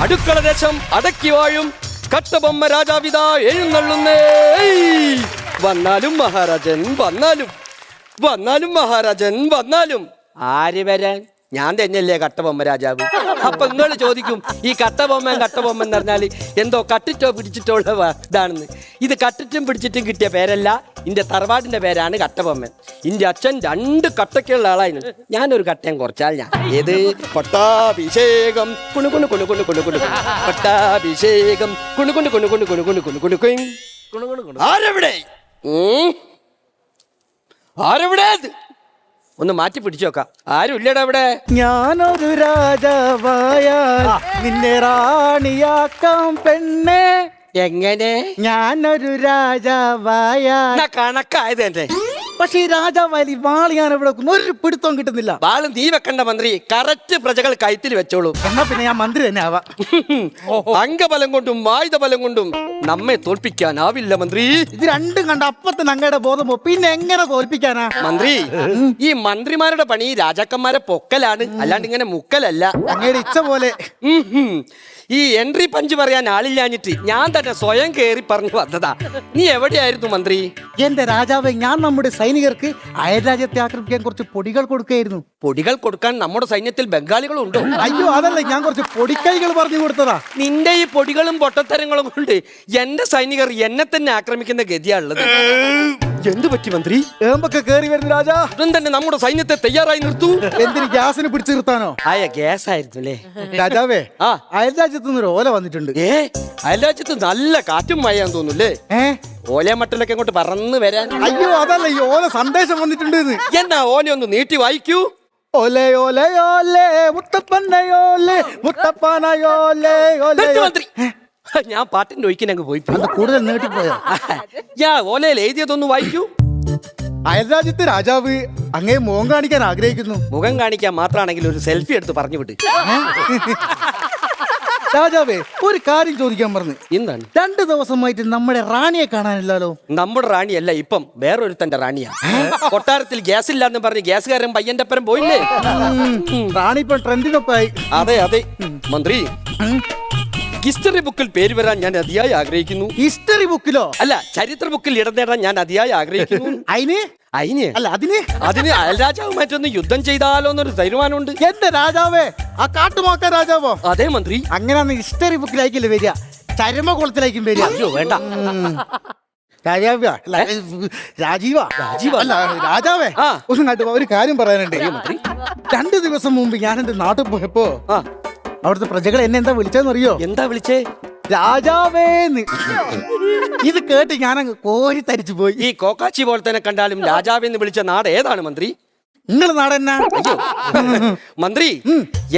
അടുക്കള ദേശം അടക്കി വാഴും കട്ടബൊമ്മ രാജാവിതാ എഴുന്നള്ളുന്നേ. വന്നാലും മഹാരാജൻ വന്നാലും, വന്നാലും മഹാരാജൻ വന്നാലും. ആര് വരാൻ? ഞാൻ തന്നെയല്ലേ കട്ടബൊമ്മ രാജാവ്. അപ്പൊ നിങ്ങൾ ചോദിക്കും, ഈ കട്ടബൊമ്മൻ കട്ടബൊമ്മൻ എന്ന് പറഞ്ഞാൽ എന്തോ കട്ടിട്ടോ പിടിച്ചിട്ടോ ഉള്ള ഇതാണെന്ന്. ഇത് കട്ടിട്ടും പിടിച്ചിട്ടും കിട്ടിയ പേരല്ല, ഇന്റെ തറവാടിന്റെ പേരാണ് കട്ടബൊമ്മൻ. ഇന്റെ അച്ഛൻ 2 കട്ടക്കുള്ള ആളായിരുന്നു. ഞാനൊരു കട്ടയും കുറച്ചാൽ ഞാൻ ഏത് പട്ടാഭിഷേകം കുണുകുണു കുണുകുണു കുണുകുണു പട്ടാഭിഷേകം കുണുകുണു കുണുകുണു കുണുകുണു കുണുകുണു. ആരെവിടെ? ആരെവിടെ? ഒന്ന് മാറ്റി പിടിച്ചു നോക്കാം. ആരും ഇല്ലടാ അവിടെ. ഞാനൊരു രാജാവായാൽ നിന്നെ റാണിയാക്കാം പെണ്ണെ. എങ്ങനെ? ഞാനൊരു രാജാവായാൽ കണക്കായത് എന്റെ. പക്ഷെ ഈ രാജാവായി വാള് ഞാൻ എവിടെ ഒരു പിടുത്തവും കിട്ടുന്നില്ല. വാളും നീ വെക്കണ്ട മന്ത്രി, കറക്റ്റ് പ്രജകൾ കൈത്തിൽ വെച്ചോളൂ. എന്നാ പിന്നെ ഞാൻ മന്ത്രി തന്നെ ആവാം. അംഗബലം കൊണ്ടും ആയുധബലം കൊണ്ടും നമ്മെ തോൽപ്പിക്കാനാവില്ല മന്ത്രി. ഇത് രണ്ടും കണ്ട അപ്പത്തിന് അങ്ങയുടെ ബോധമോ, പിന്നെ എങ്ങനെ തോൽപ്പിക്കാനാ മന്ത്രി? ഈ മന്ത്രിമാരുടെ പണി രാജാക്കന്മാരെ പൊക്കലാണ്, അല്ലാണ്ട് ഇങ്ങനെ മുക്കലല്ല. അങ്ങയുടെ ഇച്ഛ പോലെ. ഈ എൻട്രി പഞ്ച് പറയാൻ ആളില്ലാഞ്ഞിട്ട് ഞാൻ തന്നെ സ്വയം കേറി പറഞ്ഞു വന്നതാ. നീ എവിടെയായിരുന്നു മന്ത്രി? എന്റെ രാജാവേ, ഞാൻ നമ്മുടെ സൈനികർക്ക് അയൽരാജ്യത്തെ ആക്രമിക്കാൻ കുറച്ച് പൊടികൾ കൊടുക്കുകയായിരുന്നു. പൊടികൾ കൊടുക്കാൻ നമ്മുടെ സൈന്യത്തിൽ ബംഗാളികളുണ്ടോ? അയ്യോ അതല്ല, ഞാൻ കുറച്ച് പൊടിക്കൈകൾ പറഞ്ഞു കൊടുത്തതാ. നിന്റെ ഈ പൊടികളും പൊട്ടത്തരങ്ങളും കൊണ്ട് എന്റെ സൈനികർ എന്നെ തന്നെ ആക്രമിക്കുന്ന ഗതിയാണുള്ളത്. എന്തു പറ്റി മന്ത്രി? ഏമ്പൊക്കെ കേറി വരുന്നു രാജാ. ഉടൻ തന്നെ നമ്മുടെ സൈന്യത്തെ തയ്യാറായി നിർത്തൂ. എന്തിന്, ഗ്യാസിന് പിടിച്ചു നിർത്താനോ? ആയ ഗ്യാസ് ആയിരുന്നു അല്ലേ രാജാവേ? ആ, അയൽരാജ്യത്ത് നിന്ന് ഒരു ഓല വന്നിട്ടുണ്ട്. അയൽരാജ്യത്ത് നല്ല കാറ്റും മഴയാന്ന് തോന്നുന്നല്ലേ? ഓലയെ മട്ടിലൊക്കെ അങ്ങോട്ട് പറന്ന് വരാൻ. അയ്യോ അതല്ല, ഈ ഓല സന്ദേശം വന്നിട്ടുണ്ട്. എന്നാ ഓലയൊന്ന് നീട്ടി വായിക്കൂ. ഓലേ ഓലേ ഓലേ മുത്തപ്പനയോലേ മുത്തപ്പനയോലേ ഓലേ. മന്ത്രി, ഞാൻ പാട്ടിന്റെ ഒഴിക്കാൻ അങ്ങ് പോയി. കൂടുതൽ നീട്ടിപ്പോയോ? ഞാൻ ഓലയിൽ എഴുതിയതൊന്ന് വായിക്കൂ. അയൽരാജ്യത്തെ രാജാവ് അങ്ങേ മുഖം കാണിക്കാൻ ആഗ്രഹിക്കുന്നു. മുഖം കാണിക്കാൻ മാത്രമാണെങ്കിൽ ഒരു സെൽഫി എടുത്ത് പറഞ്ഞു വിട്ട്. രാജാവേ, ഒരു കാര്യം ചോദിക്കാൻ പറഞ്ഞു. എന്താണ്? 2 ദിവസമായിട്ട് നമ്മുടെ റാണിയെ കാണാനില്ലല്ലോ. നമ്മുടെ റാണിയല്ല, ഇപ്പം വേറൊരുത്തന്റെ റാണിയാ. കൊട്ടാരത്തിൽ ഗ്യാസ് ഇല്ലാന്ന് പറഞ്ഞ് ഗ്യാസുകാരൻ പയ്യന്റെ പരം പോയില്ലേ? റാണി ഇപ്പൊ ട്രെൻഡിനൊപ്പായി. അതെ അതെ മന്ത്രി, ഹിസ്റ്ററി ബുക്കിൽ പേര് വരാൻ ഞാൻ അതിയായി ആഗ്രഹിക്കുന്നു. ഹിസ്റ്ററി ബുക്കിലോ? അല്ല, ചരിത്ര ബുക്കിൽ ഇടം നേടാൻ ഞാൻ അതിയായി ആഗ്രഹിക്കുന്നു. അതിന് അയൽരാജാവുമായിട്ടൊന്ന് യുദ്ധം ചെയ്താലോ എന്നൊരു തീരുമാനമുണ്ട്. എന്റെ രാജാവേ, ആ കാട്ടുമാക്ക രാജാവോ? അതെ മന്ത്രി. അങ്ങനെയാണ് ഹിസ്റ്ററി ബുക്കിലായിക്കല്ലേ വരിക, ചരമകുളത്തിലായിരിക്കും വരിക. അയ്യോ വേണ്ട. രാജാവേ, ഒരു കാര്യം പറയാനുണ്ട്. 2 ദിവസം മുമ്പ് ഞാൻ എന്റെ നാട്ടിൽ പോയപ്പോ അവിടുത്തെ പ്രജകൾ എന്നെ എന്താ വിളിച്ചെന്നറിയോ? എന്താ വിളിച്ചേ? രാജാവേന്ന്. ഇത് കേട്ട് ഞാനങ്ങ് കോരി തരിച്ചു പോയി. ഈ കോക്കാച്ചി പോലെ തന്നെ കണ്ടാലും രാജാവെന്ന് വിളിച്ച നാട് ഏതാണ് മന്ത്രി? നിങ്ങളുടെ നാടെന്നാ? അയ്യോ മന്ത്രി,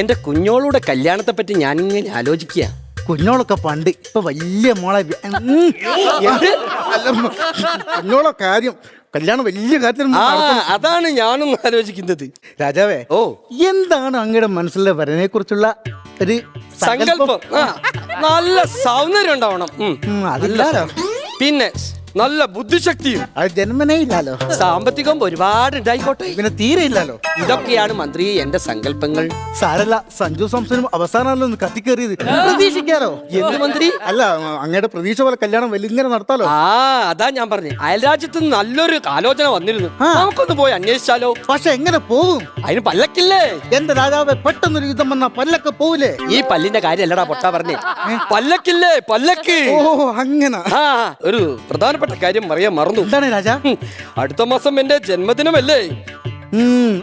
എന്റെ കുഞ്ഞോളുടെ കല്യാണത്തെ പറ്റി ഞാനിങ്ങനെ ആലോചിക്കുക. കുഞ്ഞോളൊക്കെ പണ്ട്, ഇപ്പൊ വലിയ മോളെ. കുഞ്ഞോളെ കാര്യം, കല്യാണം വലിയ കാര്യത്തിൽ. അതാണ് ഞാനും ആലോചിക്കുന്നത്. രാജാവേ, എന്താണ് അങ്ങയുടെ മനസ്സിലെ വരനെ കുറിച്ചുള്ള ഒരു സങ്കല്പം? നല്ല സൗന്ദര്യം ഉണ്ടാവണം, പിന്നെ നല്ല ബുദ്ധിശക്തിയും. അത് ജന്മനേ ഇല്ലല്ലോ. സാമ്പത്തികം ഒരുപാട് ഉണ്ടായിക്കോട്ടെ, പിന്നെ തീരെ ഇല്ലല്ലോ. ഇതൊക്കെയാണ് മന്ത്രി എന്റെ സങ്കല്പങ്ങൾ. സാരല്ല, സഞ്ജു സംസനും അവസാനമല്ലോ ഒന്ന് കത്തിക്കേറിയത്. പ്രതീക്ഷിക്കാലോ. എന്ത് മന്ത്രി? അല്ല, അങ്ങയുടെ പ്രതീക്ഷ പോലെ കല്യാണം വലിങ്ങനെ നടത്താലോ. അതാ ഞാൻ പറഞ്ഞു, അയൽരാജ്യത്ത് നിന്ന് നല്ലൊരു ആലോചന വന്നിരുന്നു. നമുക്കൊന്ന് പോയി അന്വേഷിച്ചാലോ? പക്ഷെ എങ്ങനെ പോകും? അതിന് പല്ലക്കില്ലേ? എന്റെ രാജാവെ, പെട്ടെന്നൊരു യുദ്ധം വന്നാ പല്ലൊക്കെ പോകൂലേ? ഈ പല്ലിന്റെ കാര്യം അല്ലടാ പൊട്ടാ പറഞ്ഞേ, പല്ലക്കില്ലേ, പല്ലക്ക്. ഓ അങ്ങനെ. ഒരു പ്രധാനപ്പെട്ട കാര്യം അറിയാൻ മറന്നു. എന്താണ് രാജാ? അടുത്ത മാസം എന്റെ ജന്മദിനമല്ലേ?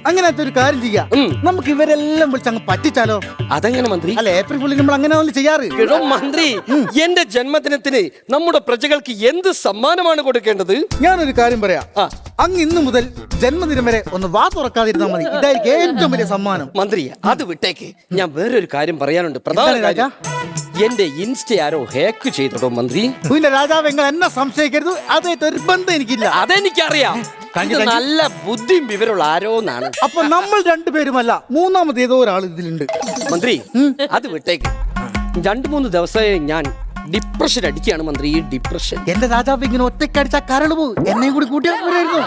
അങ്ങനത്തെ ഒരു കാര്യം ചെയ്യാം, നമുക്ക് ഇവരെല്ലാം വിളിച്ച് അങ്ങ് പറ്റിച്ചാലോ? അതെങ്ങനെ മന്ത്രി? അല്ല, ഏപ്രിൽ ഫുള്ളിൽ നമ്മൾ അങ്ങനെ ചെയ്യാറ്. മന്ത്രി, എന്റെ ജന്മദിനത്തിന് നമ്മുടെ പ്രജകൾക്ക് എന്ത് സമ്മാനമാണ് കൊടുക്കേണ്ടത്? ഞാനൊരു കാര്യം പറയാം. അങ്ങ് ഇന്നു മുതൽ ജന്മദിനം വരെ ഒന്ന് വാ തുറക്കാതിരുന്നാൽ മതി. ഇതായിരിക്കും ഏറ്റവും വലിയ സമ്മാനം. മന്ത്രി, അത് വിട്ടേക്ക്. ഞാൻ വേറൊരു കാര്യം പറയാനുണ്ട്. പ്രധാന കാര്യം, എന്റെ ഇൻസ്റ്റ ആരോ ഹാക്ക് ചെയ്തിട്ടോ മന്ത്രി. പിന്നെ രാജാവ്, നിങ്ങൾ എന്നെ സംശയിക്കരുത്, അതായിട്ട് ഒരു ബന്ധം എനിക്കില്ല. അതെനിക്കറിയാം. നല്ല ബുദ്ധിയും വിവരമുള്ള ആരോന്നാണ്. അപ്പൊ നമ്മൾ 2 പേരുമല്ല, മൂന്നാമത് ഏതോ ഒരാൾ ഇതിലുണ്ട്. മന്ത്രി, അത് വിട്ടേക്ക്. 2-3 ദിവസമായി ഞാൻ ഡിപ്രഷൻ അടിക്കുകയാണ് മന്ത്രി. ഈ ഡിപ്രഷൻ. എന്റെ രാജാവ്, ഇങ്ങനെ ഒറ്റക്കടിച്ച കരള് പോകും. എന്നെയും കൂടി കൂട്ടിയായിരുന്നു.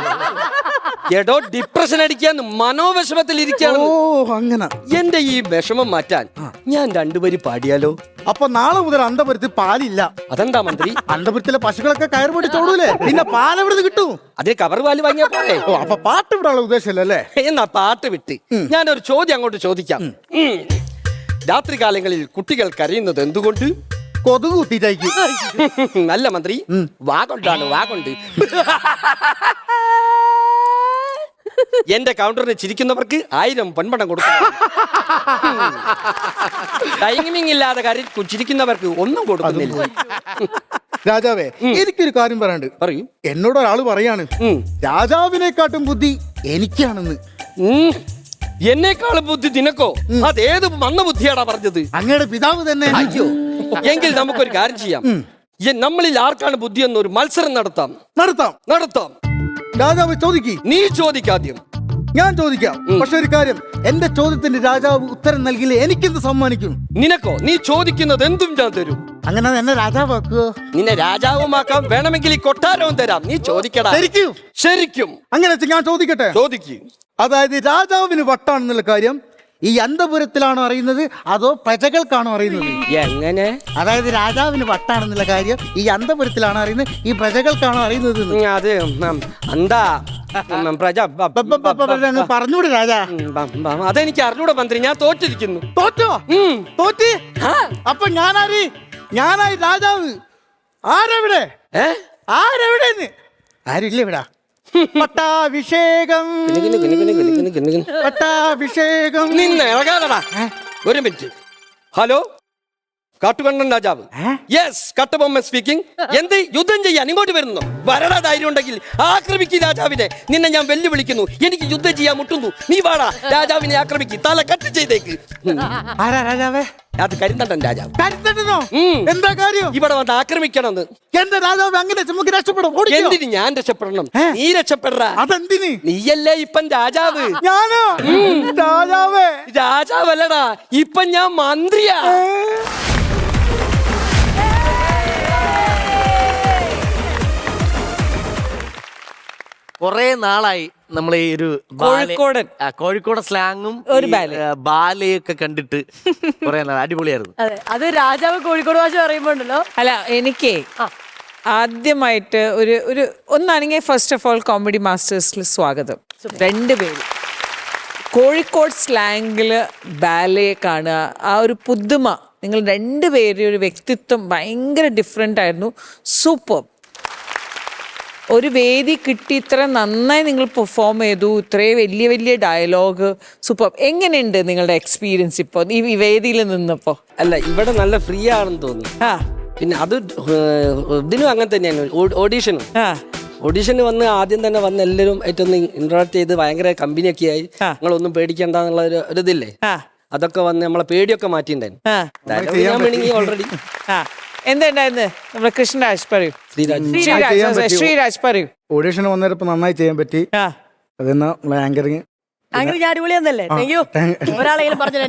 എടോ, ഡിപ്രഷൻ അടിക്കാൻ മനോവിഷമത്തിൽ ഇരിക്കുകയാണ്. ഓ അങ്ങനെ. എന്റെ ഈ വിഷമം മാറ്റാൻ ഞാൻ 2 വരി പാടിയാലോ? അപ്പൊ നാളെ മുതൽ അന്തപുരത്തിൽ പാലില്ല. അതെന്താ മന്ത്രി? അന്തപുരത്തിലെ പശുക്കളൊക്കെ കയറ് പൊടിച്ചോടൂലേ, പിന്നെ പാലെവിടുന്ന് കിട്ടും? അതേ കവർ പാല് വാങ്ങിയാ പോരെ. ഓ, അപ്പൊ പാട്ട് വിടാനുള്ള ഉദ്ദേശമല്ലേ? എന്നാ പാട്ട് വിട്ട് ഞാനൊരു ചോദ്യം അങ്ങോട്ട് ചോദിക്കാം. രാത്രി കാലങ്ങളിൽ കുട്ടികൾ കരയുന്നത് എന്തുകൊണ്ട്? കൊതുക് കുത്തിട്ടായിരിക്കും. നല്ല മന്ത്രി, വാഗൊണ്ടാണ്, വാഗൊണ്ട്. എന്റെ കൗണ്ടറിന് ചിരിക്കുന്നവർക്ക് 1000 പൊൻപണം കൊടുക്കും. ടൈമിംഗ് ഇല്ലാതെ കാര്യം ചിരിക്കുന്നവർക്ക് ഒന്നും കൊടുക്കുന്നില്ല. രാജാവേ, എനിക്കൊരു കാര്യം പറയാണ്ട്. പറയൂ. എന്നോട് ഒരാള് പറയാണ് രാജാവിനെക്കാട്ടും ബുദ്ധി എനിക്കാണെന്ന്. എന്നെക്കാളും ബുദ്ധി നിനക്കോ? അതേത് മന്ന ബുദ്ധിയാടാ പറഞ്ഞത്? അങ്ങയുടെ പിതാവ് തന്നെ. അയ്യോ, എങ്കിൽ നമുക്കൊരു കാര്യം ചെയ്യാം. നമ്മളിൽ ആർക്കാണ് ബുദ്ധി എന്നൊരു മത്സരം നടത്താം. നടത്താം. രാജാവ് ചോദിക്കി. നീ ചോദിക്കാദ്യം. ഞാൻ ചോദിക്കാം. പക്ഷെ ഒരു കാര്യം, എന്റെ ചോദ്യത്തിന് രാജാവ് ഉത്തരം നൽകില്ലേ എനിക്കെന്ത് സമ്മാനിക്കും? നിനക്കോ? നീ ചോദിക്കുന്നത് എന്തും ഞാൻ തരും. അങ്ങനെ എന്നെ രാജാവാക്കുവോ? നിന്നെ രാജാവുമാക്കാം, വേണമെങ്കിൽ ഈ കൊട്ടാരവും തരാം. നീ ചോദിക്കടാ. ശരിക്കും അങ്ങനെ ഞാൻ ചോദിക്കട്ടെ? ചോദിക്കും. അതായത് രാജാവിന് വട്ടാണെന്നുള്ള കാര്യം ഈ അന്തപുരത്തിലാണോ അറിയുന്നത് അതോ പ്രജകൾക്കാണോ അറിയുന്നത്? എങ്ങനെ? അതായത് രാജാവിന് വട്ടാണെന്നുള്ള കാര്യം ഈ അന്തപുരത്തിലാണോ അറിയുന്നത് ഈ പ്രജകൾക്കാണോ അറിയുന്നത്? അത് എന്താ പറഞ്ഞൂടെ രാജാ? അതെനിക്ക് അറിഞ്ഞൂടെ മന്ത്രി. ഞാൻ തോറ്റിരിക്കുന്നു. തോറ്റി? അപ്പൊ ഞാനായി രാജാവ്. ആരെവിടെ? ആരെവിടെന്ന്? ആരില്ല ഇവിടെ. പട്ടാഭിഷേകം. നിന്നെ ഇളകാതടാ. ഒരു മിനിറ്റ്. ഹലോ, കാട്ടുകണ്ണൻ രാജാവ്. Yes, Kattabomma speaking. എന്ത് യുദ്ധം ചെയ്യാൻ ഇങ്ങോട്ട് വരുന്നു? വരടാ, ധൈര്യം ഉണ്ടെങ്കിൽ ആക്രമിക്ക് രാജാവിനെ. നിന്നെ ഞാൻ വെല്ലുവിളിക്കുന്നു. എനിക്ക് യുദ്ധം ചെയ്യാൻ മുട്ടുന്നു. നീ വാടാ, രാജാവിനെ ആക്രമിക്ക്. തല കട്ട് ചെയ്തേക്ക്. ആരാ രാജാവേ? അത് കരിന്തണ്ടൻ രാജാവ്. കരിന്തണ്ടനോ? എന്താ കാര്യം? ഇവിടെ വന്ന് ആക്രമിക്കണമെന്ന്. എന്റെ രാജാവ് അങ്ങനെ നമുക്ക് രക്ഷപ്പെടും. എന്തിന് ഞാൻ രക്ഷപ്പെടണം? നീ രക്ഷപ്പെടാ. അതെന്തിന്? നീയല്ലേ ഇപ്പം രാജാവ്. ഞാനോ രാജാവേ? രാജാവല്ലടാ, ഇപ്പം ഞാൻ മന്ത്രിയാ. കൊറേ നാളായി നമ്മൾ ഈ ഒരു കോഴിക്കോട് സ്ലാങ്ങും ഒരു ബാലയൊക്കെ കണ്ടിട്ട് കൊറേ നാൾ അടിപൊളിയായിരുന്നു. അതെ, അത് രാജാവ് കോഴിക്കോട് ഭാഷ പറയുമ്പോണ്ടല്ലോ. അല്ല, എനിക്ക് ആദ്യമായിട്ട് ഒരു ഒന്നാണെങ്കിൽ ഫസ്റ്റ് ഓഫ് ഓൾ കോമഡി മാസ്റ്റേഴ്സിൽ സ്വാഗതം. 2 പേര് കോഴിക്കോട് സ്ലാങ്ങിൽ ബാലെ കാണുക, ആ ഒരു പുതുമ. നിങ്ങൾ 2 പേരും ഒരു വ്യക്തിത്വം ഭയങ്കര ഡിഫറെൻ്റ് ആയിരുന്നു. സൂപ്പർ. ഒരു വേദി കിട്ടി, ഇത്ര നന്നായി നിങ്ങൾ പെർഫോം ചെയ്തു, ഇത്രയും വലിയ വലിയ ഡയലോഗ്. സൂപ്പർ. എങ്ങനെയുണ്ട് നിങ്ങളുടെ എക്സ്പീരിയൻസ് ഇപ്പോൾ ഈ വേദിയിൽ നിന്നപ്പോൾ? അല്ല, ഇവിടെ നല്ല ഫ്രീ ആണെന്ന് തോന്നി. പിന്നെ അത് ഇതിനും അങ്ങനെ തന്നെയാണ്. ഓഡീഷന് വന്ന് ആദ്യം തന്നെ വന്ന് എല്ലാവരും ഏറ്റവും ഇന്ററാക്ട് ചെയ്ത് ഭയങ്കര കമ്പനിയൊക്കെ ആയി. നിങ്ങളൊന്നും പേടിക്കണ്ട എന്നുള്ള ഒരു ഇതില്ലേ, അതൊക്കെ വന്ന് നമ്മളെ പേടിയൊക്കെ മാറ്റിണ്ടായിരുന്നു. ഓൾറെഡി എന്തുണ്ടായിരുന്നു? നമ്മുടെ കൃഷ്ണരാജ് പറയൂ. ശ്രീരാജ് പറയൂ. ഓഡീഷന് വന്നപ്പോ നന്നായി ചെയ്യാൻ പറ്റി. അതെന്നാ ആങ്കറിങ് അങ്ങനെ അടിപൊളിയാന്നല്ലേ? ഒരാളെങ്കിലും പറഞ്ഞു.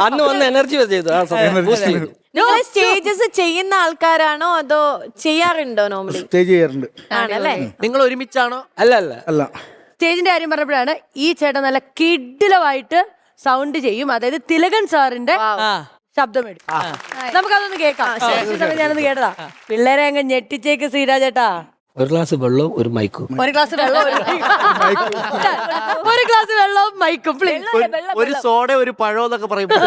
അന്ന് വന്ന് എനർജി ചെയ്തു. സ്റ്റേജസ് ചെയ്യുന്ന ആൾക്കാരാണോ അതോ ചെയ്യാറുണ്ടോ? നോർമലി സ്റ്റേജ് ചെയ്യാറുണ്ട്. ആണല്ലേ? നിങ്ങൾ ഒരുമിച്ചാണോ? അല്ല. സ്റ്റേജിന്റെ കാര്യം പറഞ്ഞപ്പോഴാണ് ഈ ചേട്ടൻ നല്ല കിഡിലമായിട്ട് സൗണ്ട് ചെയ്യും. അതായത് തിലകൻ സാറിന്റെ ശബ്ദം എടുക്കും. നമുക്കതൊന്ന് കേൾക്കാം. ഞാനൊന്ന് കേട്ടതാ. പിള്ളേരെ അങ്ങ് ഞെട്ടിച്ചേക്ക് ശ്രീരാജേട്ടാ. ഒരു ഗ്ലാസ് വെള്ളവും ഒരു മൈക്കും. ഒരു ഗ്ലാസ് വെള്ളവും ഒരു ഗ്ലാസ് വെള്ളവും മൈക്കും. ഒരു സോഡ ഒരു പഴം എന്നൊക്കെ പറയുമ്പോൾ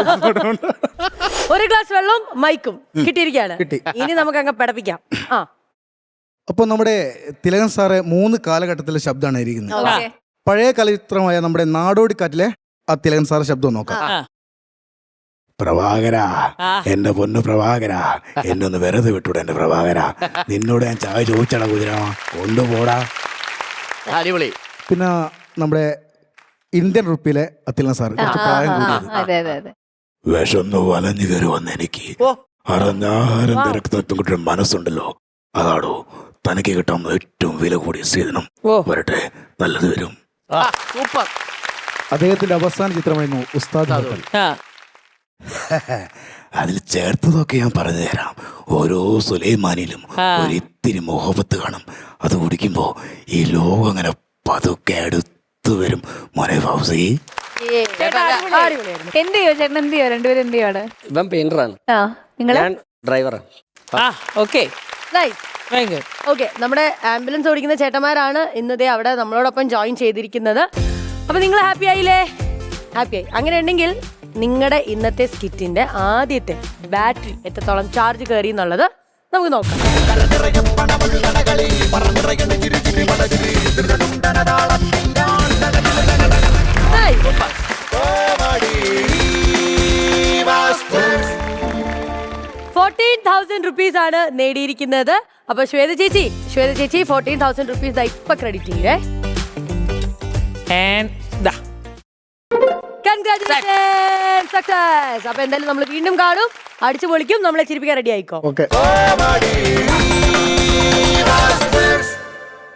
ഒരു ഗ്ലാസ് വെള്ളവും മൈക്കും കിട്ടിയിരിക്കുകയാണ്. ഇനി നമുക്ക് അങ്ങ് പഠിപ്പിക്കാം. അപ്പൊ നമ്മുടെ തിലകൻ സാറ് 3 കാലഘട്ടത്തിലെ ശബ്ദമാണ് ഇരിക്കുന്നത്. പഴയ ചലച്ചിത്രമായ നമ്മുടെ നാടോടിക്കാറ്റിലെ ആ തിലകൻ സാറ് ശബ്ദം നോക്കാം. പ്രഭാകര, എന്റെ പൊന്നു പ്രഭാകര, എന്നെ ഒന്ന് വെറുതെ വിട്ടൂടെ എന്റെ പ്രഭാകര. നിന്നോട് ഞാൻ ചായ ചോദിച്ചാടാ കുതിരാമ, കൊണ്ടുപോടാ. അടിപൊളി. പിന്നെ നമ്മുടെ ഇന്ത്യൻ റുപ്പിയിലെ തിലകൻ സാറ് കുറച്ച് പ്രായം കൂടിയത്. വിഷന്ന് വലഞ്ഞു കയറി വന്ന എനിക്ക് അറിഞ്ഞാഹാരം തിരക്കുന്ന മനസ്സുണ്ടല്ലോ, അതാടോ തനിക്ക് കിട്ടാൻ ഏറ്റവും വില കൂടിയ സീതനം. വരട്ടെ, നല്ലത് വരും. സൂപ്പർ. അദ്ദേഹത്തിന്റെ അവസാന ചിത്രമായിരുന്നു ഉസ്താദ് ഹോട്ടൽ. അതിൽ ചേർത്തതൊക്കെ ഞാൻ പറഞ്ഞു തരാം. ഓരോ സുലൈമാനിലും ഒരിത്തിരി മുഹബത്ത് കാണും. അത് കുടിക്കുമ്പോ ഈ ലോകം അങ്ങനെ പതുക്കെ അടുത്തു വരും. മോനെ ഫൗസി, ചേട്ടാ അടിപൊളിയായിരുന്നു. എന്ത് ചെയ്യോ ചേട്ടൻ, എന്ത് ചെയ്യോ, രണ്ടുപേരും എന്ത് ചെയ്യാണ്? ഇവൻ പെയിന്ററാണ്, ആ നിങ്ങള് ഞാൻ ഡ്രൈവറാണ്. Okay nice. ഓക്കെ, നമ്മുടെ ആംബുലൻസ് ഓടിക്കുന്ന ചേട്ടന്മാരാണ് ഇന്നത്തെ അവിടെ നമ്മളോടൊപ്പം ജോയിൻ ചെയ്തിരിക്കുന്നത്. അപ്പൊ നിങ്ങൾ ഹാപ്പി ആയില്ലേ? ഹാപ്പി ആയി. അങ്ങനെ ഉണ്ടെങ്കിൽ നിങ്ങളുടെ ഇന്നത്തെ സ്കിറ്റിന്റെ ആദ്യത്തെ ബാറ്ററി എത്രത്തോളം ചാർജ് കയറി എന്നുള്ളത് നമുക്ക് നോക്കാം. ₹14,000 ആണ് നേടിയിരിക്കുന്നത്. അപ്പൊ ശ്വേത ചേച്ചി 14,000 ഇപ്പൊ ക്രെഡിറ്റ് ചെയ്യേ. Congratulations, success. അപ്പൊ എന്തായാലും നമ്മൾ വീണ്ടും കാണും, അടിച്ചു പൊളിക്കും, നമ്മളെ ചിരിപ്പിക്കാൻ റെഡി ആയിക്കോ. ഓക്കെ.